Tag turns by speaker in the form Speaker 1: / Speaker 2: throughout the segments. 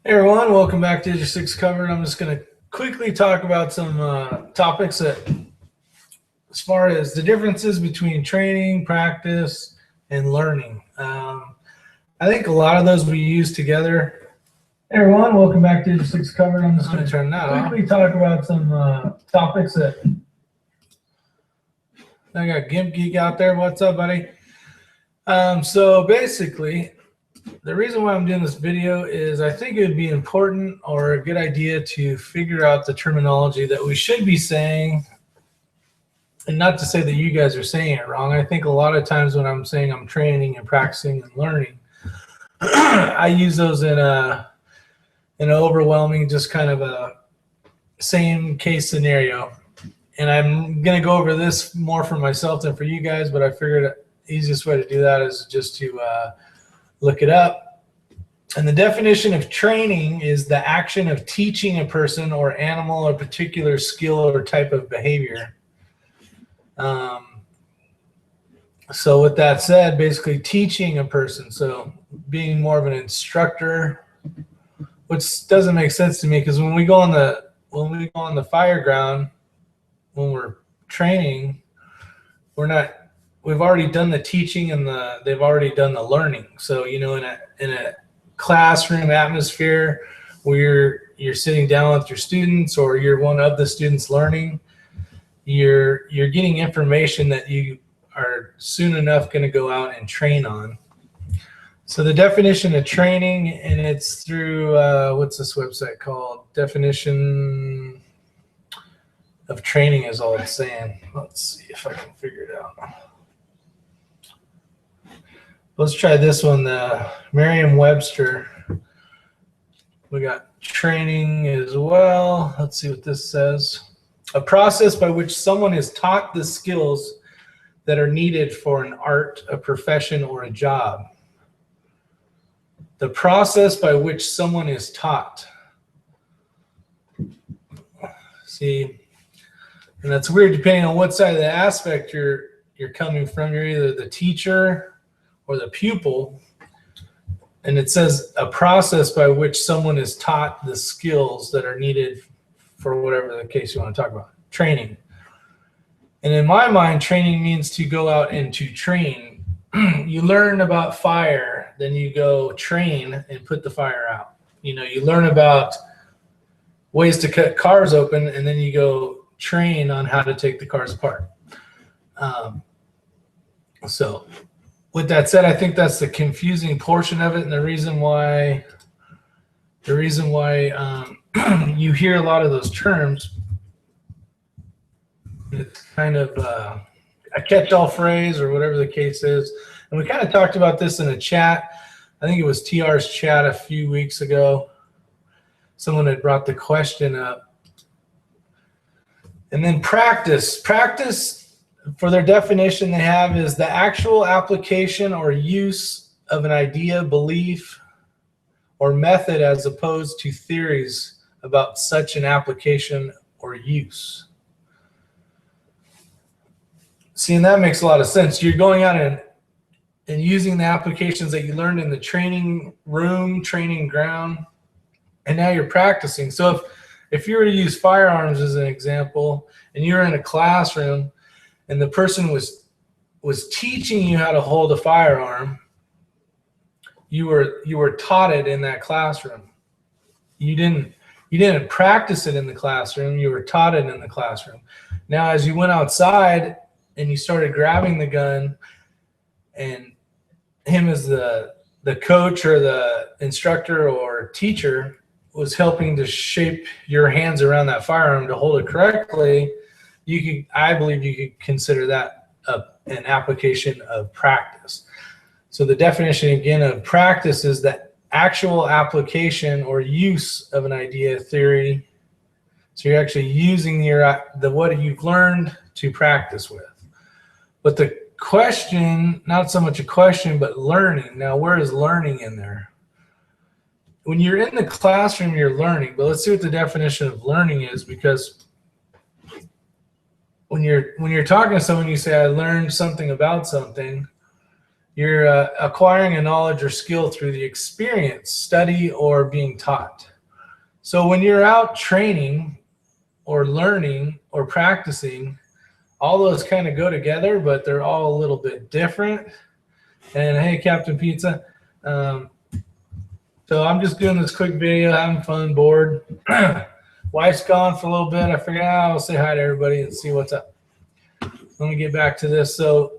Speaker 1: Hey everyone, welcome back to Isyour6covered. I'm just going to quickly talk about some topics that, as far as the differences between training, practice, and learning. I think a lot of those we use together. Hey everyone, welcome back to Isyour6covered. I'm just going to turn that off. Quickly talk about some topics that. I got Gimp Geek out there. What's up, buddy? So basically, the reason why I'm doing this video is I think it would be important or a good idea to figure out the terminology that we should be saying, and not to say that you guys are saying it wrong. I think a lot of times when I'm saying I'm training and practicing and learning, I use those in an overwhelming, just kind of a same case scenario. And I'm going to go over this more for myself than for you guys, but I figured the easiest way to do that is just to look it up. And the definition of training is the action of teaching a person or animal a particular skill or type of behavior. So with that said, basically teaching a person, so being more of an instructor, which doesn't make sense to me, because when we go on the fire ground, when we're training, we've already done the teaching and they've already done the learning. So, you know, in a classroom atmosphere where you're sitting down with your students, or you're one of the students learning, you're getting information that you are soon enough going to go out and train on. So the definition of training, and it's through what's this website called? Definition of training is all it's saying. Let's see if I can figure it out. Let's try this one, the Merriam-Webster. We got training as well. Let's see what this says. A process by which someone is taught the skills that are needed for an art, a profession, or a job. The process by which someone is taught. See, and that's weird depending on what side of the aspect you're coming from. You're either the teacher or the pupil, and it says a process by which someone is taught the skills that are needed for whatever the case you want to talk about. Training. And in my mind, training means to go out and to train. You learn about fire, then you go train and put the fire out. You know, you learn about ways to cut cars open, and then you go train on how to take the cars apart. So with that said, I think that's the confusing portion of it, and the reason why you hear a lot of those terms. It's kind of a catch-all phrase or whatever the case is. And we kind of talked about this in a chat. I think it was TR's chat a few weeks ago. Someone had brought the question up. And then practice. Practice, for their definition they have, is the actual application or use of an idea, belief, or method as opposed to theories about such an application or use. See, and that makes a lot of sense. You're going out and using the applications that you learned in the training room, training ground, and now you're practicing. So if you were to use firearms as an example, and you're in a classroom and the person was teaching you how to hold a firearm, you were taught it in that classroom. You didn't practice it in the classroom, you were taught it in the classroom. Now as you went outside and you started grabbing the gun, and him as the coach or the instructor or teacher was helping to shape your hands around that firearm to hold it correctly, I believe you could consider that an application of practice. So the definition again of practice is the actual application or use of an idea, theory. So you're actually using what you've learned to practice with. But the question, not so much a question, but learning. Now, where is learning in there? When you're in the classroom, you're learning. But let's see what the definition of learning is, because when you're talking to someone, you say, I learned something about something. You're acquiring a knowledge or skill through the experience, study, or being taught. So when you're out training or learning or practicing, all those kind of go together, but they're all a little bit different. And hey, Captain Pizza. So I'm just doing this quick video, having fun, bored. Wife's gone for a little bit. I figured I'll say hi to everybody and see what's up. Let me get back to this. So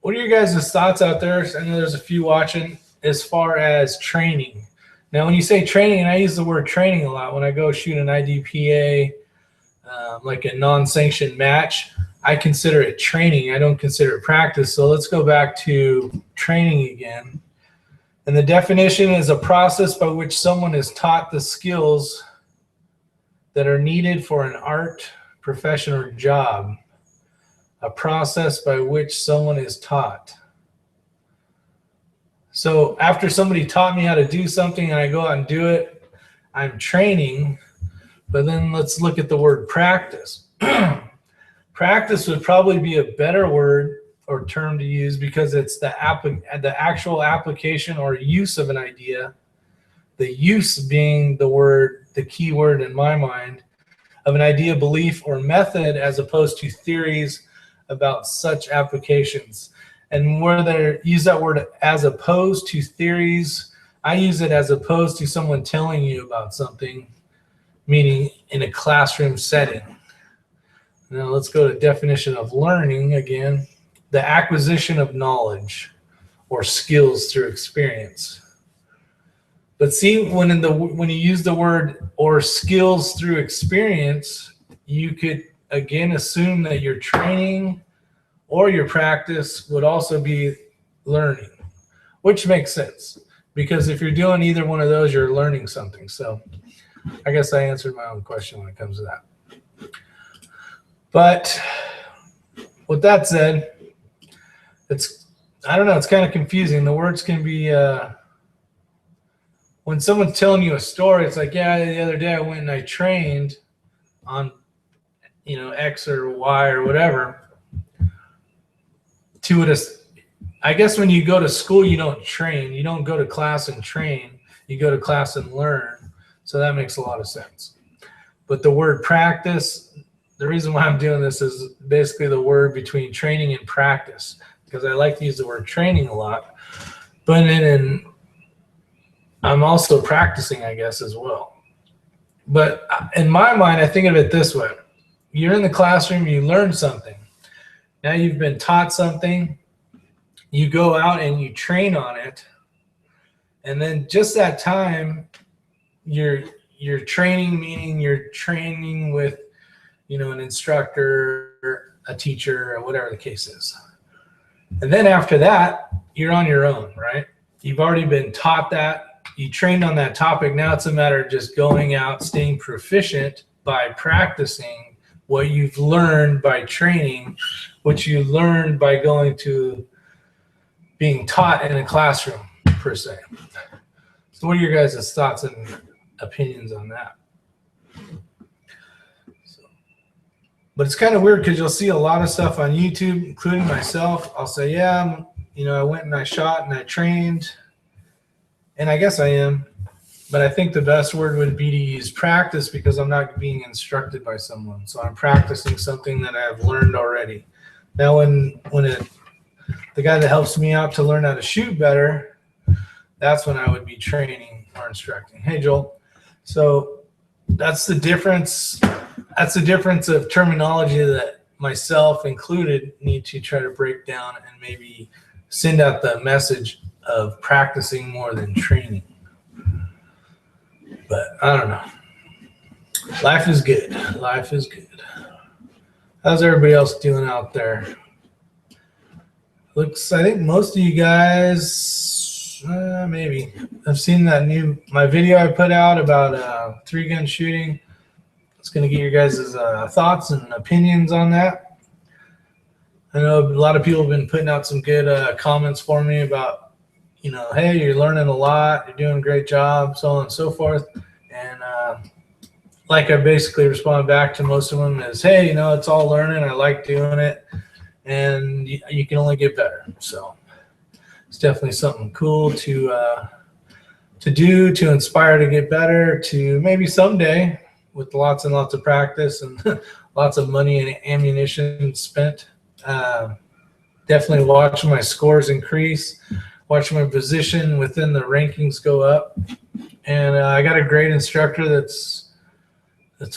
Speaker 1: what are your guys' thoughts out there? I know there's a few watching as far as training. Now, when you say training, and I use the word training a lot, when I go shoot an IDPA, like a non-sanctioned match, I consider it training. I don't consider it practice. So let's go back to training again. And the definition is a process by which someone is taught the skills that are needed for an art, profession, or job. A process by which someone is taught. So after somebody taught me how to do something and I go out and do it, I'm training. But then let's look at the word practice. Practice would probably be a better word or term to use because it's the actual application or use of an idea. The use being the key word in my mind, of an idea, belief, or method, as opposed to theories about such applications. And where they use that word as opposed to theories, I use it as opposed to someone telling you about something, meaning in a classroom setting. Now let's go to definition of learning again. The acquisition of knowledge or skills through experience. But see, when you use the word or skills through experience, you could again assume that your training or your practice would also be learning, which makes sense because if you're doing either one of those, you're learning something. So I guess I answered my own question when it comes to that. But with that said, I don't know, it's kind of confusing. The words can be, when someone's telling you a story, it's like, yeah, the other day I went and I trained on, X or Y or whatever. I guess when you go to school, you don't train. You don't go to class and train. You go to class and learn. So that makes a lot of sense. But the word practice, the reason why I'm doing this is basically the word between training and practice, because I like to use the word training a lot. But I'm also practicing, I guess, as well. But in my mind, I think of it this way. You're in the classroom, you learn something. Now you've been taught something. You go out and you train on it. And then just that time, you're training, meaning you're training with, an instructor, a teacher, or whatever the case is. And then after that, you're on your own, right? You've already been taught that. You trained on that topic. Now it's a matter of just going out, staying proficient by practicing what you've learned by training, which you learned by going to being taught in a classroom, per se. So what are your guys' thoughts and opinions on that? But it's kind of weird because you'll see a lot of stuff on YouTube, including myself. I'll say, yeah, I went and I shot and I trained. And I guess I am. But I think the best word would be to use practice because I'm not being instructed by someone. So I'm practicing something that I've learned already. Now, the guy that helps me out to learn how to shoot better, that's when I would be training or instructing. Hey, Joel. So that's the difference. That's the difference of terminology that myself included need to try to break down and maybe send out the message of practicing more than training. But I don't know. Life is good. Life is good. How's everybody else doing out there? I think most of you guys, maybe, have seen my video I put out about 3-gun shooting. It's going to get your guys' thoughts and opinions on that. I know a lot of people have been putting out some good comments for me about, hey, you're learning a lot, you're doing a great job, so on and so forth. And like I basically respond back to most of them is, hey, it's all learning. I like doing it, and you can only get better. So it's definitely something cool to do, to inspire to get better, to maybe someday with lots and lots of practice and lots of money and ammunition spent. Definitely watching my scores increase, watching my position within the rankings go up. And I got a great instructor that's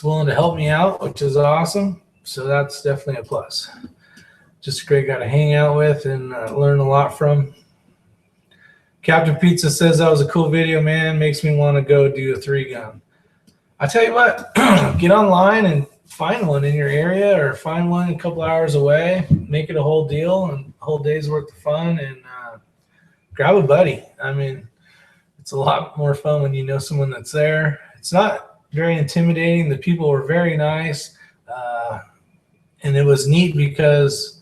Speaker 1: willing to help me out, which is awesome. So that's definitely a plus. Just a great guy to hang out with and learn a lot from. Captain Pizza says that was a cool video, man. Makes me want to go do a 3-gun. I tell you what, get online and find one in your area, or find one a couple hours away. Make it a whole deal and a whole day's worth of fun, and grab a buddy. I mean, it's a lot more fun when you know someone that's there. It's not very intimidating. The people were very nice, and it was neat because,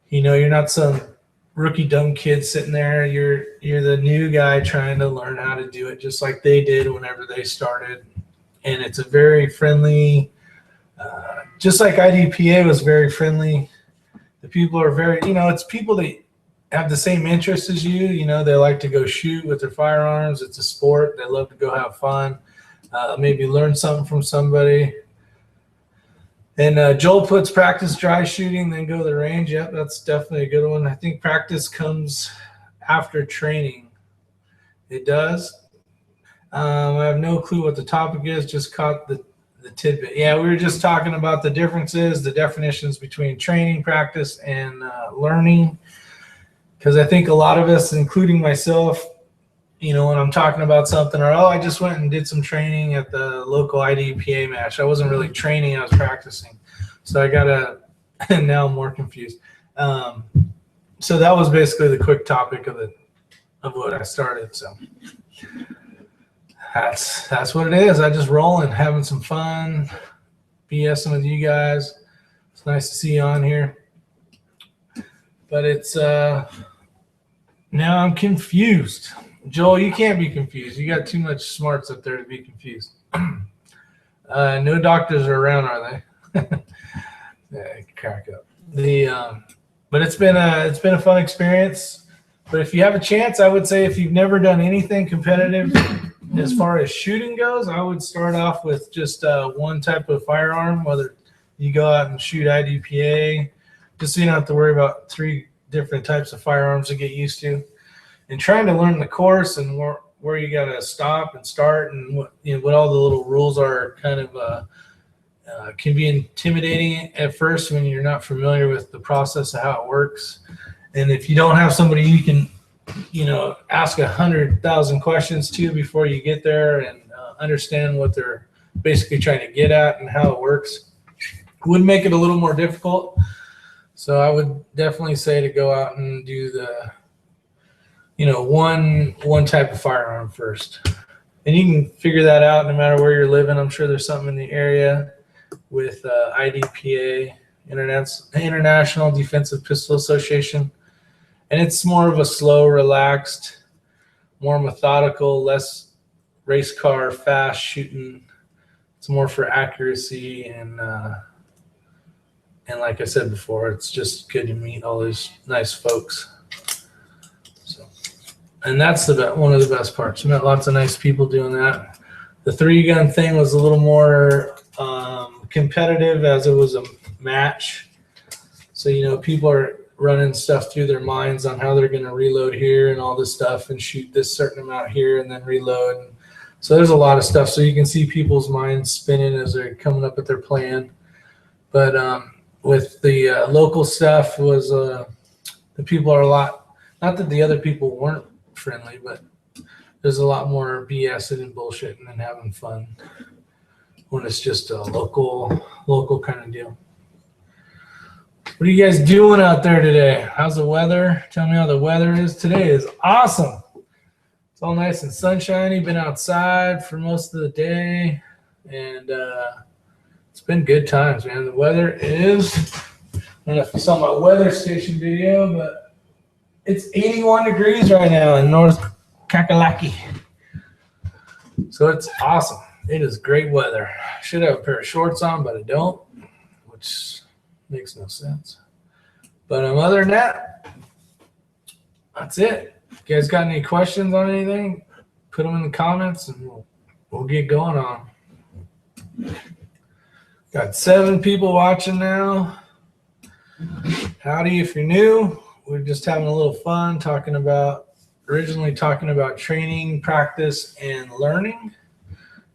Speaker 1: you know, you're not some rookie dumb kid sitting there. You're the new guy trying to learn how to do it, just like they did whenever they started. And it's a very friendly, just like IDPA was very friendly. The people are very, you know, it's people that have the same interests as you. You know, they like to go shoot with their firearms. It's a sport. They love to go have fun, maybe learn something from somebody. And Joel puts practice dry shooting, then go to the range. Yep, that's definitely a good one. I think practice comes after training. It does. I have no clue what the topic is. Just caught the tidbit. Yeah, we were just talking about the differences, the definitions between training, practice, and learning. Because I think a lot of us, including myself, you know, when I'm talking about something, or, oh, I just went and did some training at the local IDPA match. I wasn't really training, I was practicing. So I got and now I'm more confused. So that was basically the quick topic of what I started. So that's what it is. I just rolling, having some fun, BSing with you guys. It's nice to see you on here. But it's now I'm confused. Joel, you can't be confused. You got too much smarts up there to be confused. No doctors are around, are they? Yeah, crack up. But it's been a fun experience. But if you have a chance, I would say if you've never done anything competitive as far as shooting goes, I would start off with just one type of firearm, whether you go out and shoot IDPA, just so you don't have to worry about 3 different types of firearms to get used to. And trying to learn the course and where you got to stop and start, and what all the little rules are, kind of can be intimidating at first when you're not familiar with the process of how it works. And if you don't have somebody you can, ask 100,000 questions to before you get there and understand what they're basically trying to get at and how it works, it would make it a little more difficult. So I would definitely say to go out and do the one type of firearm first. And you can figure that out no matter where you're living. I'm sure there's something in the area with IDPA, International Defensive Pistol Association. And it's more of a slow, relaxed, more methodical, less race car, fast shooting. It's more for accuracy. And like I said before, it's just good to meet all these nice folks. And that's one of the best parts. I met lots of nice people doing that. The 3-gun thing was a little more competitive, as it was a match. So, people are running stuff through their minds on how they're going to reload here and all this stuff and shoot this certain amount here and then reload. And so there's a lot of stuff. So you can see people's minds spinning as they're coming up with their plan. But with the local stuff was the people are a lot, not that the other people weren't friendly, but there's a lot more BSing and bullshitting and having fun when it's just a local kind of deal. What are you guys doing out there today? How's the weather? Tell me how the weather is. Today is awesome. It's all nice and sunshiny. Been outside for most of the day, and it's been good times, man. The weather is, I don't know if you saw my weather station video, but it's 81 degrees right now in North Kakalaki. So it's awesome. It is great weather. I should have a pair of shorts on, but I don't, which makes no sense. But other than that, that's it. You guys got any questions on anything? Put them in the comments and we'll get going on. Got 7 people watching now. Howdy if you're new. We're just having a little fun originally talking about training, practice, and learning,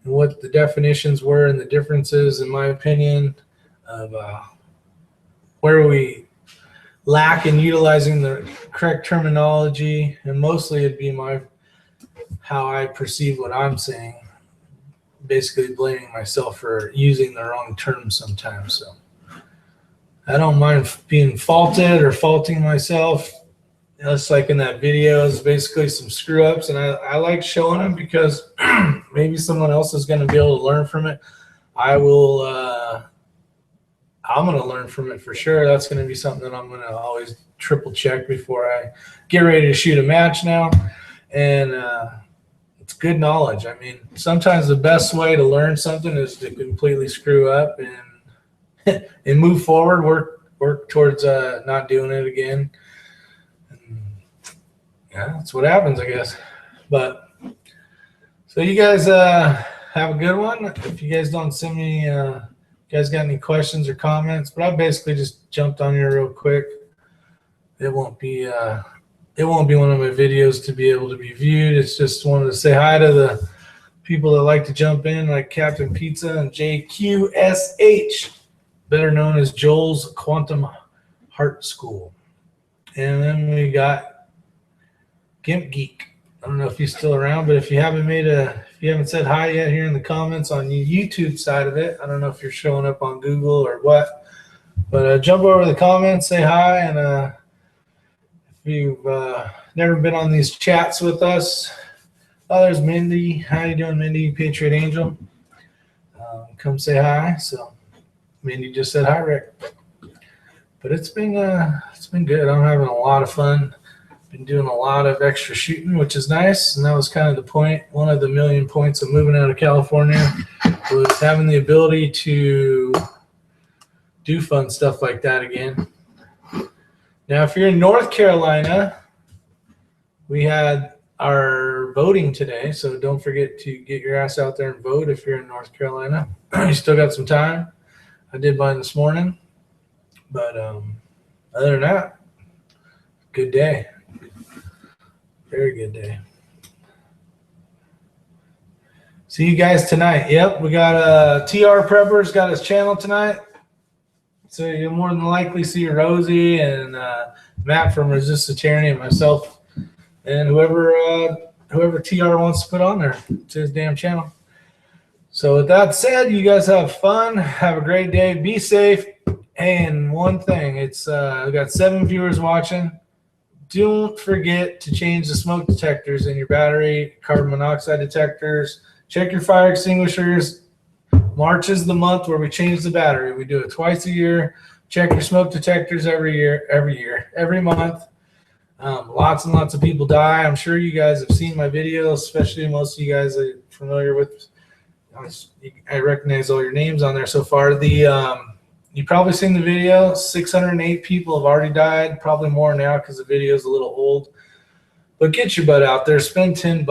Speaker 1: and what the definitions were and the differences, in my opinion, of where we lack in utilizing the correct terminology, and mostly it'd be how I perceive what I'm saying, basically blaming myself for using the wrong terms sometimes. So I don't mind being faulted or faulting myself. Just like in that video, is basically some screw ups, and I like showing them because maybe someone else is going to be able to learn from it. I'm going to learn from it for sure. That's going to be something that I'm going to always triple check before I get ready to shoot a match now. And it's good knowledge. I mean, sometimes the best way to learn something is to completely screw up and move forward, work towards not doing it again. And yeah, that's what happens, I guess. But so you guys have a good one. If you guys don't send me, you guys got any questions or comments? But I basically just jumped on here real quick. It won't be one of my videos to be able to be viewed. It's just wanted to say hi to the people that like to jump in, like Captain Pizza and JQSH, better known as Joel's Quantum Heart School. And then we got Gimp Geek. I don't know if he's still around, but if you haven't said hi yet here in the comments on the YouTube side of it, I don't know if you're showing up on Google or what, but jump over the comments, say hi, and if you've never been on these chats with us, there's Mindy. How you doing, Mindy? Patriot Angel. Come say hi. So Mindy just said hi, Rick. But it's been good. I'm having a lot of fun. Been doing a lot of extra shooting, which is nice, and that was kind of the point. One of the million points of moving out of California was having the ability to do fun stuff like that again. Now, if you're in North Carolina, we had our voting today, so don't forget to get your ass out there and vote if you're in North Carolina. You still got some time. I did mine this morning, but other than that, good day. Very good day. See you guys tonight. Yep, we got TR Prepper's got his channel tonight. So you'll more than likely see Rosie and Matt from Resist the Tyranny and myself and whoever TR wants to put on there. It's his damn channel. So with that said, you guys have fun. Have a great day. Be safe. And one thing, it's we got 7 viewers watching. Don't forget to change the smoke detectors in your battery, carbon monoxide detectors. Check your fire extinguishers. March is the month where we change the battery. We do it twice a year. Check your smoke detectors every month. Lots and lots of people die. I'm sure you guys have seen my videos, especially most of you guys are familiar with. I recognize all your names on there so far. You've probably seen the video. 608 people have already died, probably more now because the video is a little old. But get your butt out there. Spend $10,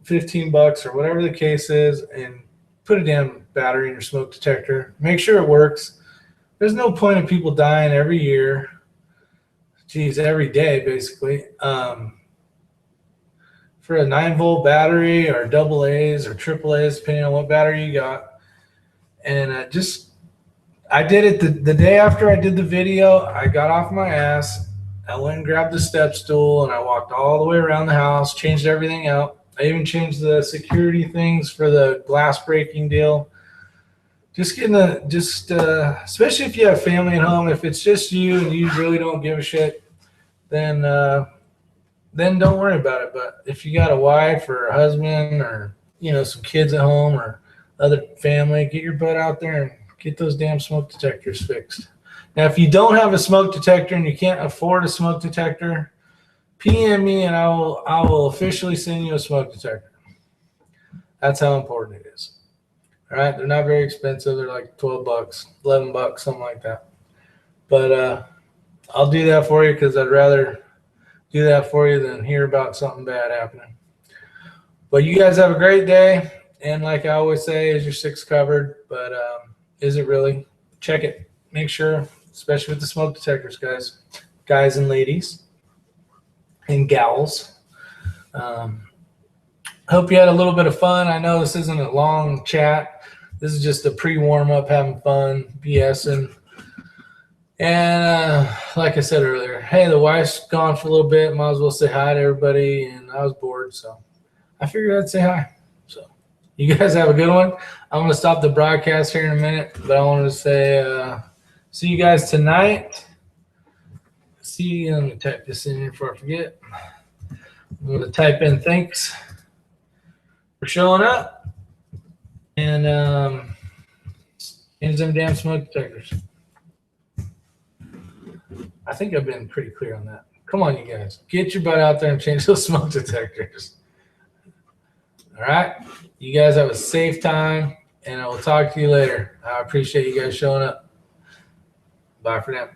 Speaker 1: $15, or whatever the case is, and put a damn battery in your smoke detector. Make sure it works. There's no point in people dying every year. Geez, every day, basically. For a 9-volt battery or double A's or triple A's, depending on what battery you got. And I did it the day after I did the video. I got off my ass. I went and grabbed the step stool, and I walked all the way around the house, changed everything out. I even changed the security things for the glass breaking deal. Especially if you have family at home, if it's just you and you really don't give a shit, then don't worry about it. But if you got a wife or a husband or some kids at home or other family, get your butt out there and get those damn smoke detectors fixed. Now, if you don't have a smoke detector and you can't afford a smoke detector, PM me and I will officially send you a smoke detector. That's how important it is. All right, they're not very expensive. They're like $12, $11, something like that. But I'll do that for you because I'd rather do that for you than hear about something bad happening. But you guys have a great day. And like I always say, is your six covered? But is it really? Check it. Make sure, especially with the smoke detectors, guys and ladies and gals. Hope you had a little bit of fun. I know this isn't a long chat. This is just a pre-warm-up, having fun, BSing. And like I said earlier, hey, the wife's gone for a little bit. Might as well say hi to everybody. And I was bored, so I figured I'd say hi. So you guys have a good one. I'm going to stop the broadcast here in a minute, but I wanted to say see you guys tonight. Let me type this in here before I forget. I'm going to type in thanks for showing up. And change them damn smoke detectors. I think I've been pretty clear on that. Come on, you guys. Get your butt out there and change those smoke detectors. All right? You guys have a safe time, and I will talk to you later. I appreciate you guys showing up. Bye for now.